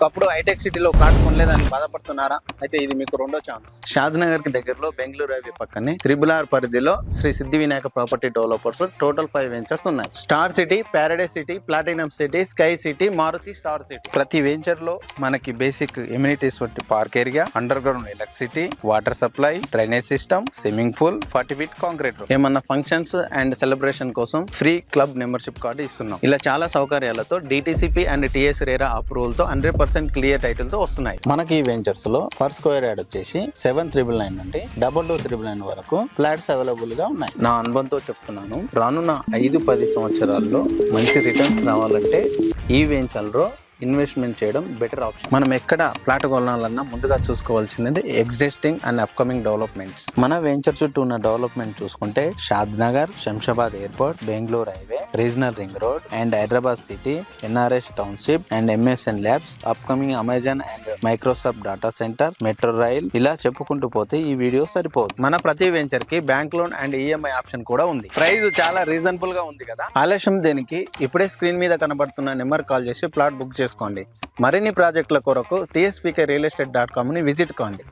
ఒకప్పుడు హైటెక్ సిటీలో కార్డు కొనలేదని బాధపడుతున్నారా? అయితే ఇది మీకు రెండో ఛాన్స్. షాద్ నగర్ కి దగ్గరలో బెంగళూరు హైవే పక్కనే త్రిబుల్-ఆర్ పరిధిలో Sri Siddhi Vinayaka property developers total 5 ventures ఉన్నాయి. Star city, paradise city, platinum city, sky city, Maruti star city. ప్రతి వెంచర్ లో మనకి బేసిక్ ఎమ్యూనిటీస్ వంటి park area, underground electricity, water supply, drainage system, swimming pool, 40 feet concrete road. ఏమన్నా functions and celebration కోసం free club membership card ఇస్తున్నాం. ఇలా చాలా సౌకర్యాలతో DTCP and TS RERA approval తో 100% క్లియర్ టైటిల్ తో వస్తున్నాయి. మనకి ఈ వెంచర్స్ లో పర్ స్క్వేర్ యార్డ్ వచ్చేసి 7,999 నుండి 22,999 వరకు ఫ్లాట్స్ అవైలబుల్ గా ఉన్నాయి. నా అనుభవంతో చెప్తున్నాను, రానున్న 5-10 సంవత్సరాల్లో మంచి రిటర్న్స్ రావాలంటే ఈ వెంచర్ లో ఇన్వెస్ట్మెంట్ చేయడం బెటర్ ఆప్షన్. మనం ఎక్కడ ప్లాట్ కొనాలన్నా ముందుగా చూసుకోవాల్సింది ఎగ్జిస్టింగ్ అండ్ అప్కమింగ్ డెవలప్మెంట్స్. మన వెంచర్ చుట్టూ ఉన్న డెవలప్మెంట్ చూసుకుంటే Shadnagar, Shamshabad airport, Bengaluru highway, regional ring road and Hyderabad city, NRS township and MSN labs, upcoming Amazon and Microsoft data centre, metro rail, ఇలా చెప్పుకుంటూ పోతే ఈ వీడియో సరిపోదు. మన ప్రతి వెంచర్ కి bank loan and EMI option కూడా ఉంది. ప్రైస్ చాలా రీజనబుల్ గా ఉంది కదా. ఆలస్యం దేనికి, ఇప్పుడే స్క్రీన్ మీద కనబడుతున్న నెంబర్ కాల్ చేసి ప్లాట్ బుక్ చేసుకోండి. మరిన్ని ప్రాజెక్టుల కొరకు tspkrealestate.com ని విజిట్ కండి.